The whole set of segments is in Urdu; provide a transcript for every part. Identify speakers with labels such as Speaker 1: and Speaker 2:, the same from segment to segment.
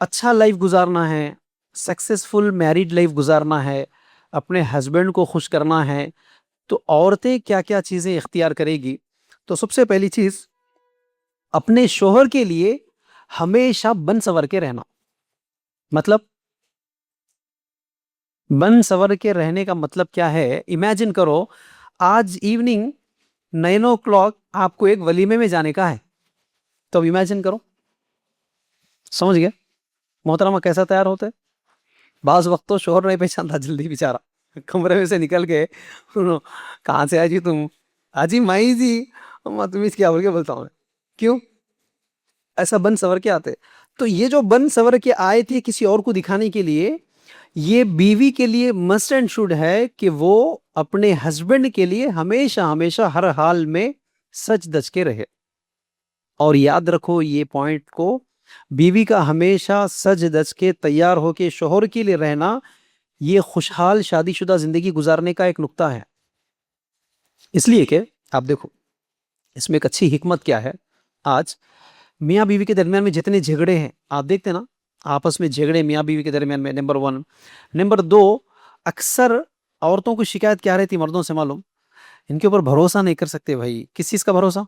Speaker 1: اچھا لائف گزارنا ہے، سکسیسفل میریڈ لائف گزارنا ہے، اپنے ہسبینڈ کو خوش کرنا ہے، تو عورتیں کیا کیا چیزیں اختیار کرے گی؟ تو سب سے پہلی چیز، اپنے شوہر کے لیے ہمیشہ بن سور کے رہنا. مطلب بن سور کے رہنے کا مطلب کیا ہے؟ امیجن کرو آج ایوننگ 9 o'clock آپ کو ایک ولیمے میں جانے کا ہے، تو اب امیجن کرو. سمجھ گئے محترمہ کیسا تیار ہوتا ہے؟ بعض وقت تو شوہر نہیں پہچانتا جلدی، بیچارہ کمرے میں سے نکل کے کہاں سے آجی تم؟ آجی مائی جی، تم اس کیا بول کے بولتا ہوں میں. کیوں ایسا بن سور کے آتے؟ تو یہ جو بن سور کے آئے تھے کسی اور کو دکھانے کے لیے، یہ بیوی کے لیے مسٹ اینڈ شوڈ ہے کہ وہ اپنے ہسبینڈ کے لیے ہمیشہ ہمیشہ ہر حال میں سچ دج کے رہے. اور یاد رکھو یہ پوائنٹ کو، بیوی کا ہمیشہ سج دج کے تیار ہو کے شوہر کے لیے رہنا، یہ خوشحال شادی شدہ زندگی گزارنے کا ایک نقطہ ہے. اس لیے کہ آپ دیکھو اس میں ایک اچھی حکمت کیا ہے. آج میاں بیوی کے درمیان میں جتنے جھگڑے ہیں آپ دیکھتے نا، آپس میں جھگڑے میاں بیوی کے درمیان میں، نمبر 1. نمبر 2، اکثر عورتوں کو شکایت کیا رہتی مردوں سے معلوم؟ ان کے اوپر بھروسہ نہیں کر سکتے. بھائی کس چیز کا بھروسہ؟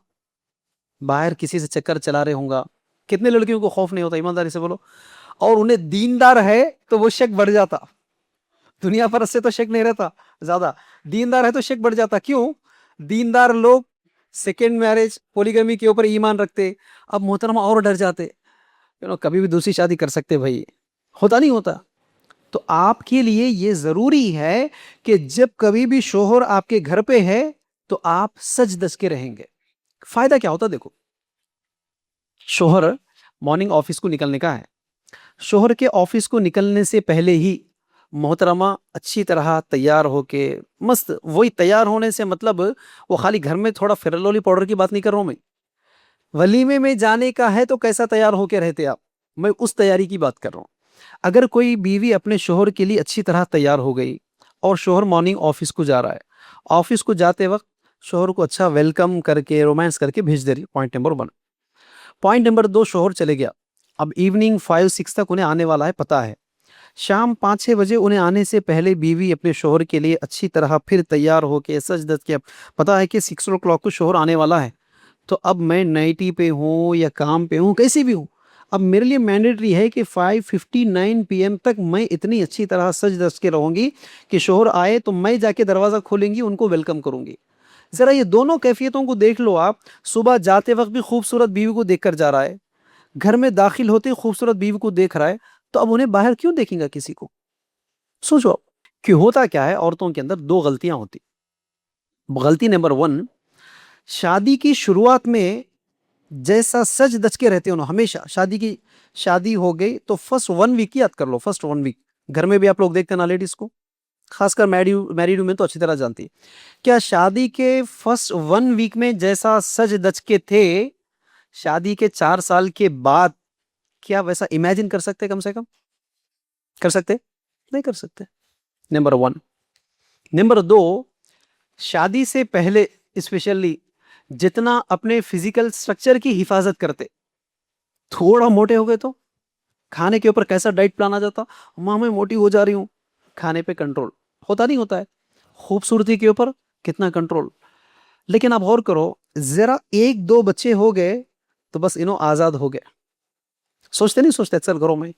Speaker 1: باہر کسی سے چکر چلا رہے ہوں گا. کتنے لڑکیوں کو خوف نہیں ہوتا؟ ایمانداری سے بولو. اور انہیں دیندار ہے تو وہ شک بڑھ جاتا. دنیا پر سے تو شک نہیں رہتا زیادہ، دیندار ہے تو شک بڑھ جاتا. کیوں؟ دیندار لوگ سیکنڈ میرج پولیگمی کے اوپر ایمان رکھتے. اب محترمہ اور ڈر جاتے، کبھی بھی دوسری شادی کر سکتے. بھائی ہوتا نہیں ہوتا. تو آپ کے لیے یہ ضروری ہے کہ جب کبھی بھی شوہر آپ کے گھر پہ ہے تو آپ سج دج کے رہیں گے. فائدہ کیا ہوتا؟ دیکھو، شوہر مارننگ آفس کو نکلنے کا ہے، شوہر کے آفس کو نکلنے سے پہلے ہی محترمہ اچھی طرح تیار ہو کے مست، وہی تیار ہونے سے مطلب وہ خالی گھر میں تھوڑا فیرلولی پاؤڈر کی بات نہیں کر رہا ہوں میں، ولیمے میں جانے کا ہے تو کیسا تیار ہو کے رہتے آپ، میں اس تیاری کی بات کر رہا ہوں. اگر کوئی بیوی اپنے شوہر کے لیے اچھی طرح تیار ہو گئی اور شوہر مارننگ آفس کو جا رہا ہے، آفس کو جاتے وقت شوہر کو اچھا ویلکم کر کے رومانس کر کے بھیج دے رہی. Point number 1. پوائنٹ نمبر 2، شوہر چلے گیا، اب ایوننگ 5-6 تک انہیں آنے والا ہے، پتا ہے شام 5-6 بجے انہیں آنے سے پہلے بیوی اپنے شوہر کے لیے اچھی طرح پھر تیار ہو کے سج دج کے، پتا ہے کہ 6 o'clock کو شوہر آنے والا ہے، تو اب میں نائٹی پہ ہوں یا کام پہ ہوں کیسی بھی ہوں، اب میرے لیے مینڈیٹری ہے کہ 5:59 PM تک میں اتنی اچھی طرح سج دج کے رہوں گی کہ شوہر آئے تو میں جا کے دروازہ کھولیں گی، ان کو ویلکم کروں گی. ذرا یہ دونوں کیفیتوں کو دیکھ لو آپ. صبح جاتے وقت بھی خوبصورت بیوی کو دیکھ کر جا رہا ہے، گھر میں داخل ہوتے خوبصورت بیوی کو دیکھ رہا ہے، تو اب انہیں باہر کیوں دیکھیں گا کسی کو؟ سوچو کہ ہوتا کیا ہے. عورتوں کے اندر 2 غلطیاں ہوتی. غلطی نمبر 1، شادی کی شروعات میں جیسا سج دج کے رہتے ہو ہمیشہ، شادی ہو گئی تو فرسٹ 1 ویک یاد کر لو. فرسٹ 1 ویک گھر میں بھی آپ لوگ دیکھتے ہیں نا لیڈیز کو، خاص کر میریڈ میں تو اچھی طرح جانتی. کیا شادی کے فرسٹ 1 ویک میں جیسا سج دج کے تھے، شادی کے 4 سال کے بعد کیا ویسا امیجن کر سکتے؟ کم سے کم کر سکتے؟ نہیں کر سکتے. نمبر 1. نمبر 2، شادی سے پہلے اسپیشلی جتنا اپنے فزیکل سٹرکچر کی حفاظت کرتے، تھوڑا موٹے ہو گئے تو کھانے کے اوپر کیسا ڈائٹ پلان آ جاتا، ماں میں موٹی ہو جا رہی ہوں، کھانے پہ کنٹرول ہوتا نہیں ہوتا ہے. خوبصورتی کے اوپر کتنا کنٹرول. لیکن آپ غور کرو، ذرا 1-2 بچے ہو گئے تو بس آزاد ہو گئے. سوچتے نہیں سوچتے اکثر گھروں میں.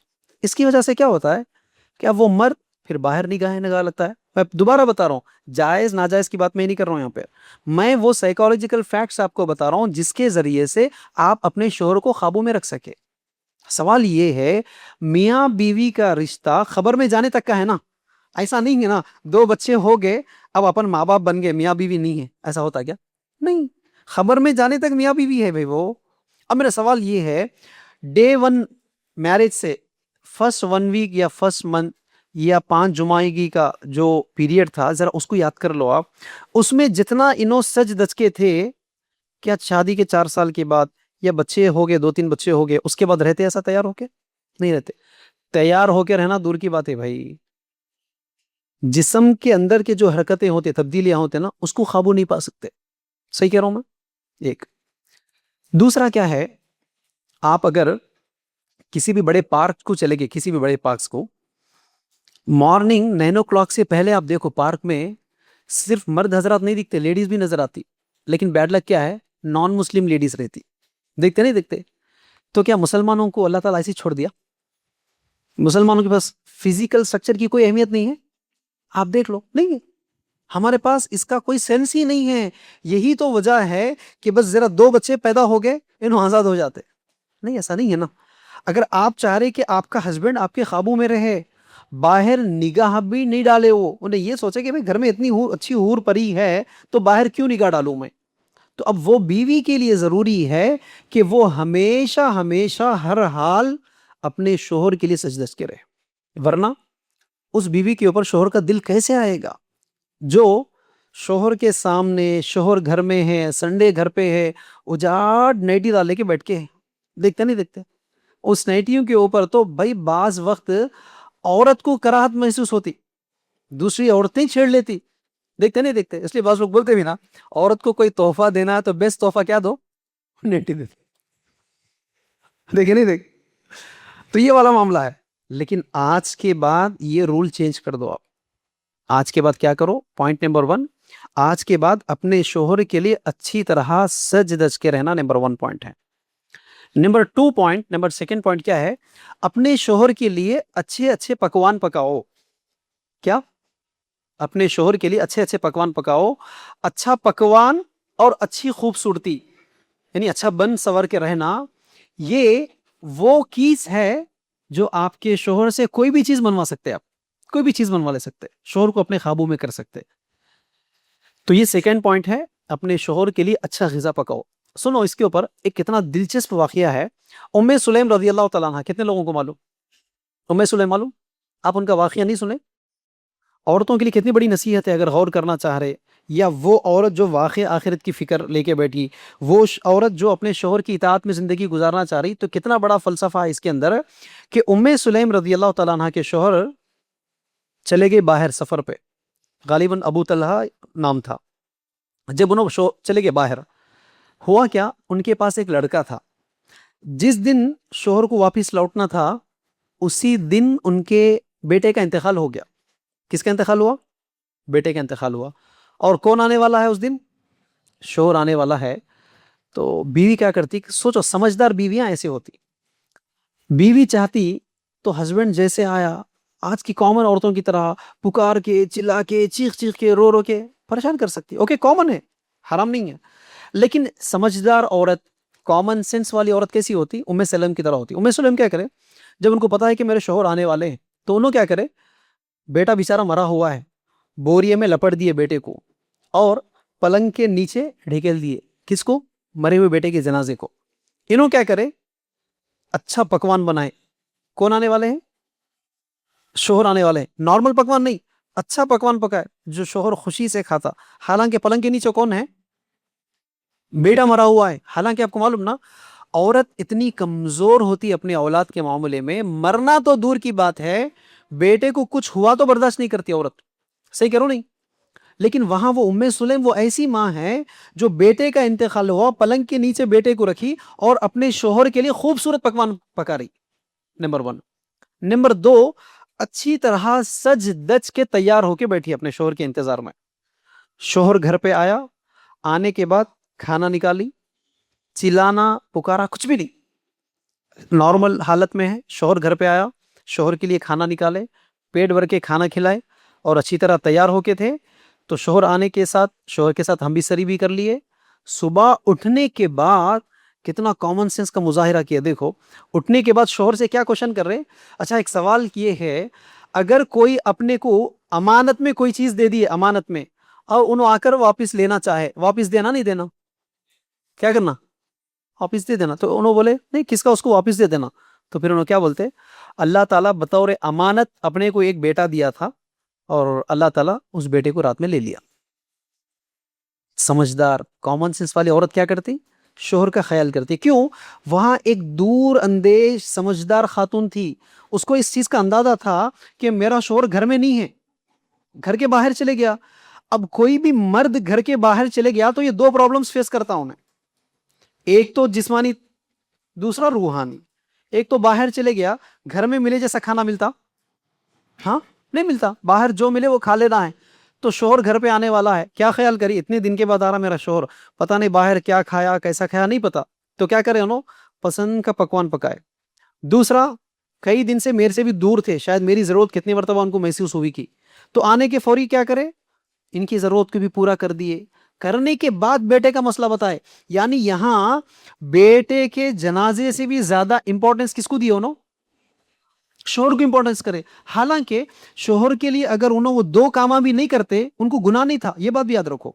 Speaker 1: اس کی وجہ سے کیا ہوتا ہے کہ اب وہ مرد پھر باہر نگاہ لگتا ہے. میں دوبارہ بتا رہا ہوں، جائز ناجائز کی بات میں نہیں کر رہا ہوں یہاں پہ، میں وہ سائیکالوجیکل فیکٹس آپ کو بتا رہا ہوں جس کے ذریعے سے آپ اپنے شوہر کو قابو میں رکھ سکے. سوال یہ ہے، میاں بیوی کا رشتہ خبر میں جانے تک کا ہے نا، ایسا نہیں ہے نا 2 بچے ہو گئے اب اپن ماں باپ بن گئے، میاں بیوی نہیں ہے، ایسا ہوتا کیا؟ نہیں، خبر میں جانے تک میاں بیوی ہے بھائی وہ. اب میرا سوال یہ ہے، ڈے 1 میرج سے فرسٹ 1 ویک یا فرسٹ منتھ یا 5 جمعگی کا جو پیریڈ تھا، ذرا اس کو یاد کر لو آپ. اس میں جتنا سج دج کے تھے، کیا شادی کے 4 سال کے بعد یا بچے ہو گئے 2-3 بچے ہو گئے اس کے بعد رہتے ایسا تیار ہو کے؟ نہیں رہتے. تیار ہو کے رہنا دور کی بات ہے بھائی، جسم کے اندر کے جو حرکتیں ہوتے، تبدیلیاں ہوتے نا، اس کو قابو نہیں پا سکتے. صحیح کہہ رہا ہوں میں؟ ایک. دوسرا کیا ہے، آپ اگر کسی بھی بڑے پارک کو چلے گئے, کسی بھی بڑے پارکس کو, مارننگ 9 o'clock سے پہلے آپ دیکھو پارک میں صرف مرد حضرات نہیں دکھتے, لیڈیز بھی نظر آتی, لیکن بیڈ لک کیا ہے, نان مسلم لیڈیز رہتی. دیکھتے نہیں دیکھتے؟ تو کیا مسلمانوں کو اللہ تعالیٰ ایسے چھوڑ دیا؟ مسلمانوں کے پاس فزیکل سٹرکچر کی کوئی اہمیت نہیں ہے؟ آپ دیکھ لو, نہیں ہے ہمارے پاس, اس کا کوئی سینس ہی نہیں ہے. یہی تو وجہ ہے کہ بس ذرا 2 بچے پیدا ہو گئے انہوں آزاد ہو جاتے. نہیں, ایسا نہیں ہے نا. اگر آپ چاہ رہے کہ آپ کا ہسبینڈ آپ کے قابو میں رہے, باہر نگاہ بھی نہیں ڈالے, وہ انہیں یہ سوچے کہ بھئی گھر میں اتنی اچھی حور پری ہے تو باہر کیوں نگاہ ڈالوں میں, تو اب وہ بیوی کے لیے ضروری ہے کہ وہ ہمیشہ ہمیشہ ہر حال اپنے شوہر کے لیے سجدہ کے رہے, ورنہ اس بیوی کے اوپر شوہر کا دل کیسے آئے گا جو شوہر کے سامنے, شوہر گھر میں ہے, سنڈے گھر پہ ہے, اجاڑ نائٹی ڈال لے کے بیٹھ کے, دیکھتے نہیں دیکھتے؟ اس نائٹیوں کے اوپر تو بھائی بعض وقت عورت کو کراہت محسوس ہوتی, دوسری عورتیں چھیڑ لیتی, دیکھتے نہیں دیکھتے؟ اس لیے بعض لوگ بولتے بھی نا, عورت کو کوئی تحفہ دینا ہے تو بیسٹ تحفہ کیا دو, نیٹی دے. دیکھے نہیں دیکھ؟ تو یہ والا معاملہ ہے. لیکن آج کے بعد یہ رول چینج کر دو. آپ آج کے بعد کیا کرو؟ پوائنٹ نمبر 1, آج کے بعد اپنے شوہر کے لیے اچھی طرح سج دج کے رہنا نمبر 1 پوائنٹ ہے. نمبر 2 پوائنٹ, نمبر 2 پوائنٹ کیا ہے؟ اپنے شوہر کے لیے اچھے اچھے پکوان پکاؤ. کیا؟ اپنے شوہر کے لیے اچھے اچھے پکوان پکاؤ. اچھا پکوان اور اچھی خوبصورتی, یعنی اچھا بن سور کے رہنا, یہ وہ کیس ہے جو آپ کے شوہر سے کوئی بھی چیز بنوا سکتے. آپ کوئی بھی چیز بنوا لے سکتے, شوہر کو اپنے قابو میں کر سکتے. تو یہ 2 پوائنٹ ہے, اپنے شوہر کے لیے اچھا غذا پکاؤ. سنو, اس کے اوپر ایک کتنا دلچسپ واقعہ ہے. ام سلیم رضی اللہ تعالیٰ عنہ, کتنے لوگوں کو معلوم ام سلیم؟ معلوم؟ آپ ان کا واقعہ نہیں سنے؟ عورتوں کے لیے کتنی بڑی نصیحت ہے اگر غور کرنا چاہ رہے. یا وہ عورت جو واقع آخرت کی فکر لے کے بیٹھی, وہ عورت جو اپنے شوہر کی اطاعت میں زندگی گزارنا چاہ رہی, تو کتنا بڑا فلسفہ ہے اس کے اندر کہ ام سلیم رضی اللہ تعالیٰ عنہ کے شوہر چلے گئے باہر سفر پہ, غالباً ابو طلحہ نام تھا. جب انہوں چلے گئے باہر, ہوا کیا, ان کے پاس ایک لڑکا تھا. جس دن شوہر کو واپس لوٹنا تھا اسی دن ان کے بیٹے کا انتقال ہو گیا. کس کا انتقال ہوا؟ بیٹے کا انتقال ہوا. اور کون آنے والا ہے اس دن؟ شوہر آنے والا ہے. تو بیوی کیا کرتی؟ سوچو, سمجھدار بیویاں ایسے ہوتی. بیوی چاہتی تو ہسبینڈ جیسے آیا, آج کی کامن عورتوں کی طرح پکار کے, چلا کے, چیخ چیخ کے, رو رو کے پریشان کر سکتی. اوکے, کامن ہے, حرام نہیں ہے. لیکن سمجھدار عورت, کامن سینس والی عورت کیسی ہوتی؟ ام سلم کی طرح ہوتی. ام سلم کیا کرے, جب ان کو پتا ہے کہ میرے شوہر آنے والے ہیں, تو انہوں کیا کرے, بیٹا بیچارہ مرا ہوا ہے, بوریے میں لپٹ دیے بیٹے کو اور پلنگ کے نیچے ڈھکیل دیے. کس کو؟ مرے ہوئے بیٹے کے جنازے کو. انہوں کیا کرے, اچھا پکوان بنائے. کون آنے والے ہیں؟ شوہر آنے والے ہیں. نارمل پکوان نہیں, اچھا پکوان پکائے جو شوہر خوشی سے کھاتا. حالانکہ پلنگ کے نیچے کون ہے؟ بیٹا مرا ہوا ہے. حالانکہ آپ کو معلوم نا, عورت اتنی کمزور ہوتی اپنے اولاد کے معاملے میں, مرنا تو دور کی بات ہے, بیٹے کو کچھ ہوا تو برداشت نہیں کرتی عورت. صحیح کرو نہیں؟ لیکن وہاں وہ ام سلیم وہ ایسی ماں ہے جو بیٹے کا انتقال ہوا, پلنگ کے نیچے بیٹے کو رکھی اور اپنے شوہر کے لیے خوبصورت پکوان پکا رہی. نمبر 1. نمبر 2, اچھی طرح سج دج کے تیار ہو کے بیٹھی اپنے شوہر کے انتظار میں. شوہر گھر پہ آیا, آنے کے بعد کھانا نکالی, چلانا پکارا کچھ بھی نہیں, نارمل حالت میں ہے. شوہر گھر پہ آیا, شوہر کے لیے کھانا نکالے, پیٹ بھر کے کھانا کھلائے اور اچھی طرح تیار ہو کے تھے. تو شوہر آنے کے ساتھ, شوہر کے ساتھ ہم بھی سری بھی کر لیے. صبح اٹھنے کے بعد کتنا کامن سینس کا مظاہرہ کیا. دیکھو, اٹھنے کے بعد شوہر سے کیا کوشچن کر رہے. اچھا, ایک سوال یہ ہے, اگر کوئی اپنے کو امانت میں کوئی چیز دے دی امانت میں, اور انہوں آ کر واپس لینا چاہے, واپس دینا نہیں دینا؟ کیا کرنا؟ واپس دے دینا. تو انہوں بولے نہیں, کس کا اس کو واپس دے دینا. تو پھر انہوں کیا بولتے, اللہ تعالیٰ بطور امانت اپنے کو ایک بیٹا دیا تھا اور اللہ تعالیٰ اس بیٹے کو رات میں لے لیا. سمجھدار کامن سینس والی عورت کیا کرتی؟ شوہر کا خیال کرتی. کیوں؟ وہاں ایک دور اندیش سمجھدار خاتون تھی, اس کو اس چیز کا اندازہ تھا کہ میرا شوہر گھر میں نہیں ہے, گھر کے باہر چلے گیا. اب کوئی بھی مرد گھر کے باہر چلے گیا تو یہ 2 پرابلمز فیس کرتا ہوں میں, ایک تو جسمانی, دوسرا روحانی. ایک تو باہر چلے گیا, گھر میں ملے جیسا کھانا ملتا؟ ہاں نہیں ملتا, باہر جو ملے وہ کھا لینا ہے. تو شوہر گھر پہ آنے والا ہے, کیا خیال کری اتنے دن کے بعد آ رہا میرا شوہر, پتا نہیں باہر کیا کھایا کیسا کھایا نہیں پتا, تو کیا کرے انہوں پسند کا پکوان پکائے. دوسرا, کئی دن سے میرے سے بھی دور تھے, شاید میری ضرورت کتنی مرتبہ ان کو محسوس ہوئی کی, تو آنے کے فوری کیا کرے, ان کی ضرورت کو بھی پورا کر دیے. کرنے کے بعد بیٹے کا مسئلہ بتائے. یعنی یہاں بیٹے کے جنازے سے بھی زیادہ امپورٹنس کس کو دی انہوں؟ شوہر کو امپورٹنس کرے. حالانکہ شوہر کے لیے اگر انہوں وہ دو کام بھی نہیں کرتے ان کو گناہ نہیں تھا, یہ بات بھی یاد رکھو.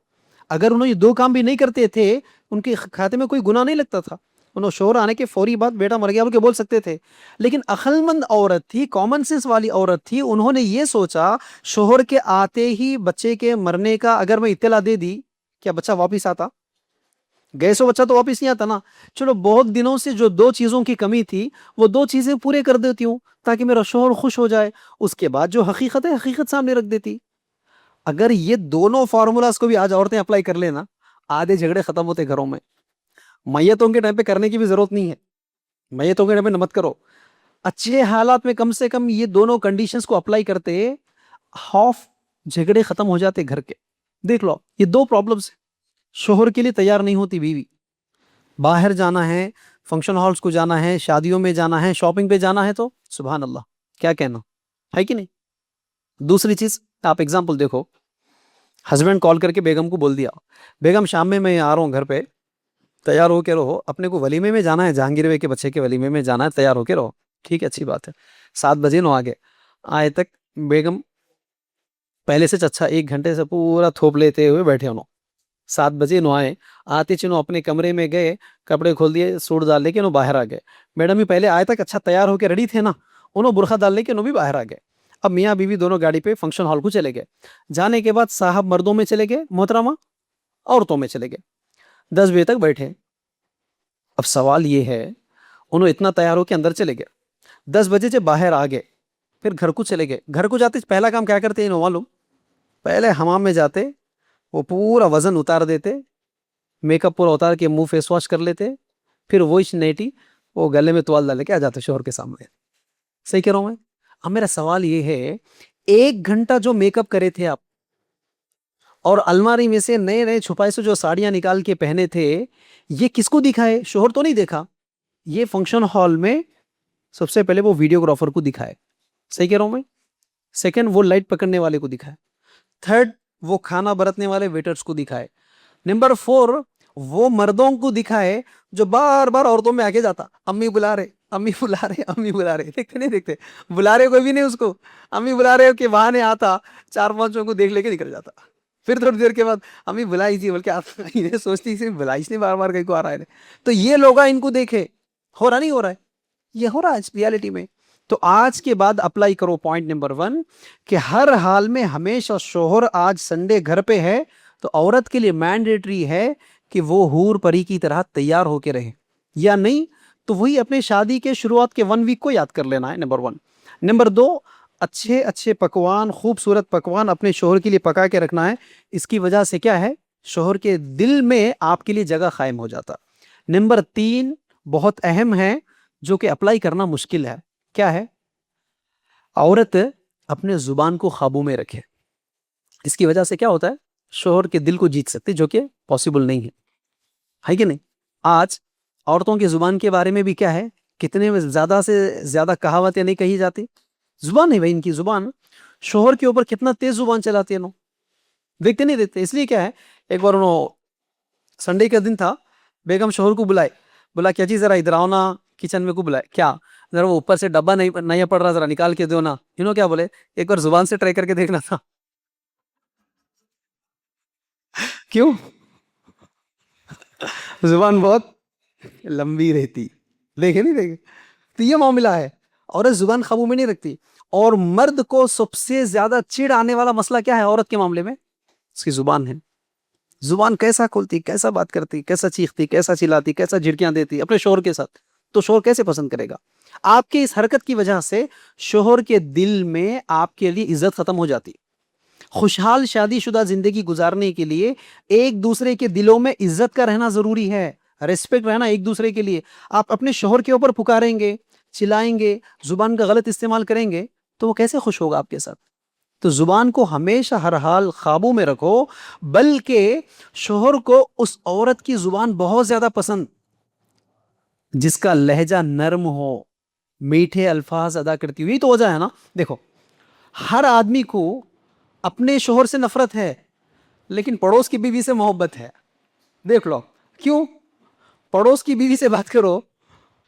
Speaker 1: اگر انہوں یہ دو کام بھی نہیں کرتے تھے ان کے کھاتے میں کوئی گناہ نہیں لگتا تھا. انہوں شوہر آنے کے فوری بعد بیٹا مر گیا بول کے بول سکتے تھے, لیکن عقل مند عورت تھی, کامن سینس والی عورت تھی, انہوں نے یہ سوچا شوہر کے آتے ہی بچے کے مرنے کا اگر میں اطلاع دے دی, کیا بچہ واپس آتا؟ گئے سو بچہ تو واپس نہیں آتا نا. چلو بہت دنوں سے جو دو چیزوں کی کمی تھی وہ دو چیزیں پورے کر دیتی ہوں تاکہ میرا شوہر خوش ہو جائے, اس کے بعد جو حقیقت ہے حقیقت سامنے رکھ دیتی. اگر یہ دونوں فارمولاز کو بھی آج عورتیں اپلائی کر لینا, آدھے جھگڑے ختم ہوتے گھروں میں. میتوں کے ٹائم پہ کرنے کی بھی ضرورت نہیں ہے, میتوں کے ٹائم پہ مت کرو, اچھے حالات میں کم سے کم یہ دونوں کنڈیشنز کو اپلائی کرتے, ہاف جھگڑے ختم ہو جاتے گھر کے. دیکھ لو یہ دو پرابلمز ہیں. شوہر کے لیے تیار نہیں ہوتی بیوی, باہر جانا ہے, فنکشن ہالز کو جانا ہے, شادیوں میں جانا ہے, شاپنگ پہ جانا ہے, تو سبحان اللہ کیا کہنا ہے کہ نہیں. دوسری چیز آپ ایگزامپل دیکھو, ہسبینڈ کال کر کے بیگم کو بول دیا, بیگم شام میں آ رہا ہوں گھر پہ, تیار ہو کے رہو, اپنے کو ولیمے میں جانا ہے, جہانگیر بھائی کے بچے کے ولیمے میں جانا ہے, تیار ہو کے رہو. ٹھیک ہے, اچھی بات ہے. 7 بجے نو آگے آئے تک بیگم پہلے سے اچھا 1 گھنٹے سے پورا تھوپ لیتے ہوئے بیٹھے انہوں. 7 بجے نو آئے, آتے چنو اپنے کمرے میں گئے, کپڑے کھول دیے, سوٹ ڈال لے کے انہوں باہر آ گئے. میڈم بھی پہلے آئے تک اچھا تیار ہو کے ریڈی تھے نا, انہوں برقع ڈال لے کے انہوں بھی باہر آ گئے. اب میاں بیوی دونوں گاڑی پہ فنکشن ہال کو چلے گئے. جانے کے بعد صاحب مردوں میں چلے گئے, محترمہ عورتوں میں چلے گئے. 10 بجے تک بیٹھے. اب سوال یہ ہے, انہوں اتنا تیار ہو کے اندر چلے گئے, 10 بجے سے باہر آ گئے, پھر گھر کو چلے گئے. گھر کو جاتے پہلا کام کیا کرتے ہیں معلوم؟ پہلے حمام میں جاتے, وہ پورا وزن اتار دیتے, میک اپ پورا اتار کے منہ فیس واش کر لیتے, پھر وہ نیٹی وہ گلے میں توال ڈال کے آ جاتے شوہر کے سامنے. صحیح کہہ رہا ہوں میں؟ اب میرا سوال یہ ہے, 1 گھنٹہ جو میک اپ کرے تھے آپ, اور الماری میں سے نئے نئے چھپائے سے جو ساڑیاں نکال کے پہنے تھے, یہ کس کو دکھائے؟ شوہر تو نہیں دیکھا. یہ فنکشن ہال میں سب سے پہلے وہ ویڈیوگرافر کو دکھائے. صحیح کہہ رہا ہوں میں؟ سیکنڈ وہ لائٹ پکڑنے والے کو دکھائے. تھرڈ وہ کھانا برتنے والے ویٹرز کو دکھائے. نمبر 4 وہ مردوں کو دکھائے جو بار بار عورتوں میں آگے جاتا, امی بلا رہے, امی بلا رہے, امی بلا رہے. دیکھتے نہیں دیکھتے, بلا رہے کوئی بھی نہیں اس کو, امی بلا رہے کہ بہانے آتا, 4-5 کو دیکھ لے کے نکل جاتا. پھر تھوڑی دیر کے بعد امی بلائی تھی بول کے انہیں سوچتی تھی بلائی نہیں, بار بار کہیں کو آ رہا ہے. تو یہ لوگ ان کو دیکھے, ہو رہا نہیں ہو رہا ہے, یہ ہو رہا ہے ریالٹی میں. تو آج کے بعد اپلائی کرو پوائنٹ نمبر 1 کہ ہر حال میں ہمیشہ شوہر آج سنڈے گھر پہ ہے تو عورت کے لیے مینڈیٹری ہے کہ وہ حور پری کی طرح تیار ہو کے رہے, یا نہیں تو وہی اپنے شادی کے شروعات کے 1 ویک کو یاد کر لینا ہے. نمبر 1. نمبر 2, اچھے پکوان, خوبصورت پکوان اپنے شوہر کے لیے پکا کے رکھنا ہے. اس کی وجہ سے کیا ہے, شوہر کے دل میں آپ کے لیے جگہ قائم ہو جاتا. نمبر 3 بہت اہم ہے جو کہ اپلائی کرنا مشکل ہے. کیا ہے؟ عورت اپنے زبان کو قابو میں رکھے. اس کی وجہ سے کیا ہوتا ہے, شوہر کے دل کو جیت سکتے, جو کہ پاسبل نہیں ہے کہ نہیں. آج عورتوں کی زبان کے بارے میں بھی کیا ہے, کتنے زیادہ سے زیادہ کہاوتیں نہیں کہی جاتی. زبان نہیں بھائی, ان کی زبان شوہر کے اوپر کتنا تیز زبان چلاتی ہے. دیکھتے نہیں دیکھتے. اس لیے کیا ہے, ایک بار انہوں سنڈے کا دن تھا, بیگم شوہر کو بلائے, بولا کیا جی ذرا ادھر آؤ نا, کچن میں کو بلائے, کیا ذرا وہ اوپر سے ڈبا نہیں پڑ رہا, ذرا نکال کے دو نا. انہوں کیا بولے, ایک بار زبان سے ٹرائی کر کے دیکھنا تھا. کیوں؟ زبان بہت لمبی رہتی. دیکھے نہیں دیکھے, تو یہ معاملہ ہے. عورت زبان قابو میں نہیں رکھتی. اور مرد کو سب سے زیادہ چڑ آنے والا مسئلہ کیا ہے عورت کے معاملے میں؟ اس کی زبان ہے. زبان کیسا کھولتی, کیسا بات کرتی, کیسا چیختی, کیسا چلاتی, کیسا جھڑکیاں دیتی اپنے شوہر کے ساتھ, تو شوہر کیسے پسند کرے گا؟ آپ کی اس حرکت کی وجہ سے شوہر کے دل میں آپ کے لیے عزت ختم ہو جاتی. خوشحال شادی شدہ زندگی گزارنے کے لیے ایک دوسرے کے دلوں میں عزت کا رہنا ضروری ہے, ریسپیکٹ رہنا ایک دوسرے کے لیے. آپ اپنے شوہر کے اوپر پکاریں گے, چلائیں گے, زبان کا غلط استعمال کریں گے, تو وہ کیسے خوش ہوگا آپ کے ساتھ؟ تو زبان کو ہمیشہ ہر حال قابو میں رکھو, بلکہ شوہر کو اس عورت کی زبان بہت زیادہ پسند جس کا لہجہ نرم ہو, میٹھے الفاظ ادا کرتی ہوئی. تو وجہ ہے نا, دیکھو ہر آدمی کو اپنے شوہر سے نفرت ہے, لیکن پڑوس کی بیوی سے محبت ہے. دیکھ لو کیوں. پڑوس کی بیوی سے بات کرو,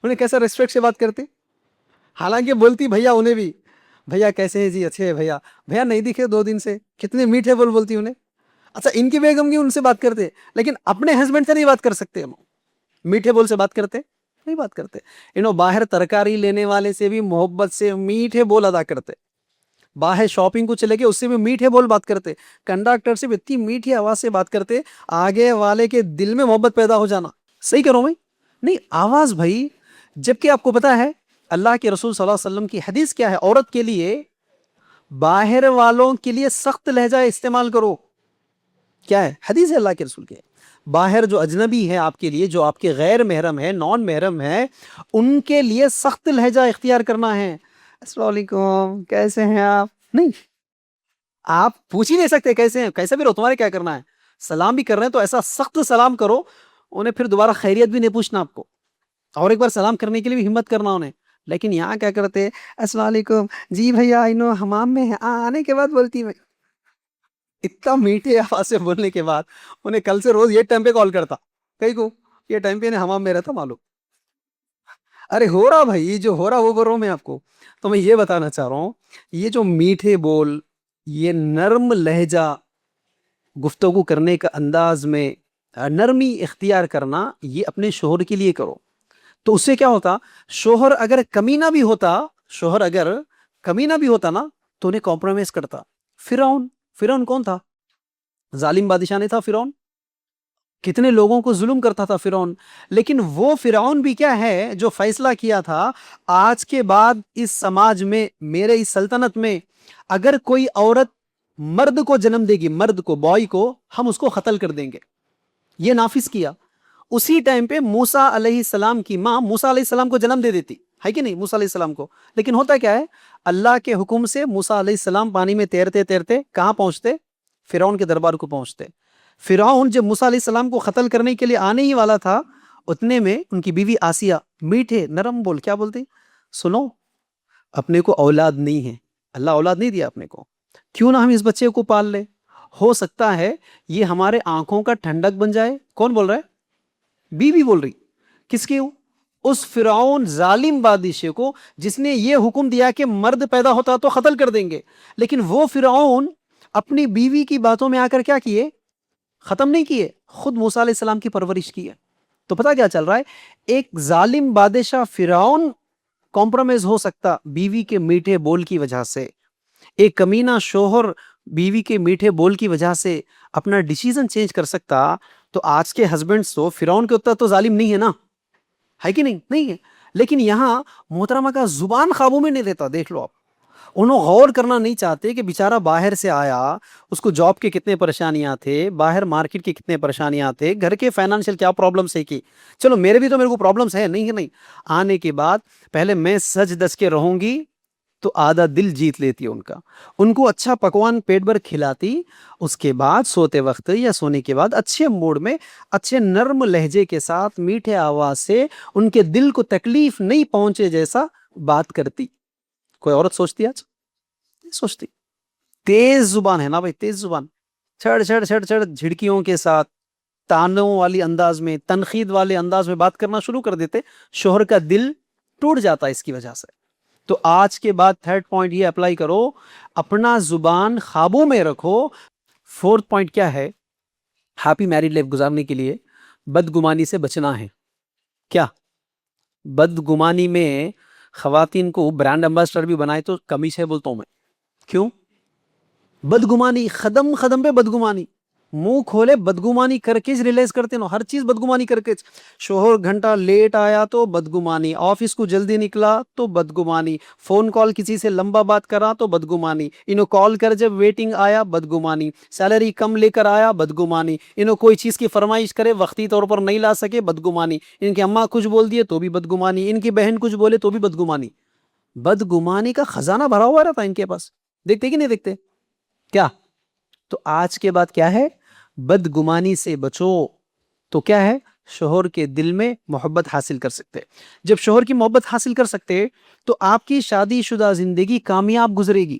Speaker 1: انہیں کیسا ریسپیکٹ سے بات کرتے, حالانکہ بولتی بھیا انہیں بھی, بھیا کیسے ہیں جی, اچھے بھیا, بھیا نہیں دکھے 2 دن سے, کتنے میٹھے بولتی انہیں. اچھا ان کی بیگم کی ان سے بات کرتے, لیکن اپنے ہسبینڈ سے نہیں بات کر سکتے. ہم میٹھے بول سے بات کرتے نہیں, بات کرتے. باہر ترکاری لینے والے سے بھی محبت سے میٹھے بول ادا کرتے, باہر شاپنگ کو چلے گئے اس سے بھی میٹھے بول بات کرتے, کنڈکٹر سے بھی اتنی میٹھی آواز سے بات کرتے, آگے والے کے دل میں محبت پیدا ہو جانا. صحیح کرو بھائی, نہیں آواز بھائی. جبکہ آپ کو پتا ہے اللہ کے رسول صلی اللہ علیہ وسلم کی حدیث کیا ہے, عورت کے لیے باہر والوں کے لیے سخت لہجہ استعمال کرو. کیا ہے حدیث ہے اللہ کے رسول کے, باہر جو اجنبی ہے آپ کے لیے, جو آپ کے غیر محرم ہے, نان محرم ہے, ان کے لیے سخت لہجہ اختیار کرنا ہے. السلام علیکم, کیسے ہیں آپ, نہیں آپ پوچھ ہی نہیں سکتے کیسے ہیں, کیسے بھی رہو, تمہارے کیا کرنا ہے. سلام بھی کر رہے ہیں تو ایسا سخت سلام کرو, انہیں پھر دوبارہ خیریت بھی نہیں پوچھنا آپ کو, اور ایک بار سلام کرنے کے لیے بھی ہمت کرنا انہیں. لیکن یہاں کیا کرتے, السلام علیکم جی بھیا, حمام میں آنے کے بعد بولتی میں. اتنا میٹھے آواز سے بولنے کے بعد انہیں کل سے روز یہ ٹائم پہ کال کرتا, کہیں کو یہ ٹائم پہ حمام میں رہتا معلوم. ارے ہو رہا بھائی, جو ہو رہا وہ بول رہا ہوں میں آپ کو. تو میں یہ بتانا چاہ رہا ہوں, یہ جو میٹھے بول, یہ نرم لہجہ, گفتگو کرنے کا انداز میں نرمی اختیار کرنا, یہ اپنے شوہر کے لیے کرو. تو اس سے کیا ہوتا, شوہر اگر کمینہ بھی ہوتا نا, تو انہیں کمپرومائز کرتا. فرعون کون تھا, ظالم بادشاہ نہیں تھا فرعون, کتنے لوگوں کو ظلم کرتا تھا فرعون. لیکن وہ فرعون بھی کیا ہے جو فیصلہ کیا تھا, آج کے بعد اس سماج میں, میرے اس سلطنت میں, اگر کوئی عورت مرد کو جنم دے گی, مرد کو, بوائے کو, ہم اس کو قتل کر دیں گے. یہ نافذ کیا. اسی ٹائم پہ موسیٰ علیہ السلام کی ماں موسیٰ علیہ السلام کو جنم دے دیتی ہے کہ نہیں, موسیٰ علیہ السلام کو. لیکن ہوتا کیا ہے, اللہ کے حکم سے موسیٰ علیہ السلام پانی میں تیرتے تیرتے کہاں پہنچتے, فرعون کے دربار کو پہنچتے. فرعون جب موسیٰ علیہ السلام کو قتل کرنے کے لیے آنے ہی والا تھا, اتنے میں ان کی بیوی آسیہ میٹھے نرم بول کیا بولتی, سنو اپنے کو اولاد نہیں ہے, اللہ اولاد نہیں دیا اپنے کو, کیوں نہ ہم اس بچے کو پال لے, ہو سکتا ہے یہ ہمارے آنکھوں کا ٹھنڈک بن جائے. کون بول رہا ہے, بیوی بول رہی. کس کی, اس فرعون ظالم بادشاہ کو جس نے یہ حکم دیا کہ مرد پیدا ہوتا تو قتل کر دیں گے. لیکن وہ فرعون اپنی بیوی کی باتوں میں آ کر کیا کیے, ختم نہیں کیے, خود موسیٰ علیہ السلام کی پرورش کی ہے. تو پتہ کیا چل رہا ہے, ایک ظالم بادشاہ فرعون کمپرومائز ہو سکتا بیوی کے میٹھے بول کی وجہ سے, ایک کمینہ شوہر بیوی کے میٹھے بول کی وجہ سے اپنا ڈیسیژن چینج کر سکتا. تو آج کے ہسبینڈز تو فرعون کے اتنا تو ظالم نہیں ہے نا, ہے کہ نہیں ہے. لیکن یہاں محترمہ کا زبان قابو میں نہیں رہتا. دیکھ لو آپ, انہوں غور کرنا نہیں چاہتے کہ بیچارہ باہر سے آیا, اس کو جاب کے کتنے پریشانیاں تھے, باہر مارکیٹ کے کتنے پریشانیاں تھے, گھر کے فائنانشیل کیا پرابلمس ہے. کی چلو میرے کو پرابلمس ہے, نہیں آنے کے بعد پہلے میں سج دس کے رہوں گی تو آدھا دل جیت لیتی ہے ان کا. ان کو اچھا پکوان پیٹ بھر کھلاتی, اس کے بعد سوتے وقت یا سونے کے بعد اچھے موڈ میں, اچھے نرم لہجے کے ساتھ, میٹھے آواز سے, ان کے دل کو تکلیف نہیں پہنچے جیسا بات کرتی. کوئی عورت سوچتی آج, نہیں سوچتی. تیز زبان ہے نا بھائی, تیز زبان, چھڑ چھڑ چھڑ چھڑ جھڑکیوں کے ساتھ, تانوں والی انداز میں, تنقید والے انداز میں بات کرنا شروع کر دیتے. شوہر کا دل ٹوٹ جاتا ہے اس کی وجہ سے. تو آج کے بعد 3rd پوائنٹ یہ اپلائی کرو, اپنا زبان قابو میں رکھو. 4th پوائنٹ کیا ہے, ہیپی میریڈ لائف گزارنے کے لیے بدگمانی سے بچنا ہے. کیا بدگمانی میں خواتین کو برانڈ امبیسڈر بھی بنائے تو کمی سے بولتا ہوں میں. کیوں, بدگمانی, قدم قدم پہ بدگمانی. منہ کھولے بدگمانی کر کے ریلائز کرتے نا، ہر چیز بدگمانی کر کے. شوہر گھنٹہ لیٹ آیا تو بدگمانی، آفس کو جلدی نکلا تو بدگمانی، فون کال کسی سے لمبا بات کرا تو بدگمانی، انہوں کال کر جب ویٹنگ آیا بدگمانی، سیلری کم لے کر آیا بدگمانی، انہوں کوئی چیز کی فرمائش کرے وقتی طور پر نہیں لا سکے بدگمانی، ان کی اماں کچھ بول دیے تو بھی بدگمانی، ان کی بہن کچھ بولے تو بھی بدگمانی. بدگمانی کا خزانہ بھرا ہوا رہتا ہے ان کے پاس. دیکھتے کہ نہیں دیکھتے کیا؟ تو آج کے بعد کیا ہے؟ بدگمانی سے بچو. تو کیا ہے؟ شوہر کے دل میں محبت حاصل کر سکتے. جب شوہر کی محبت حاصل کر سکتے تو آپ کی شادی شدہ زندگی کامیاب گزرے گی.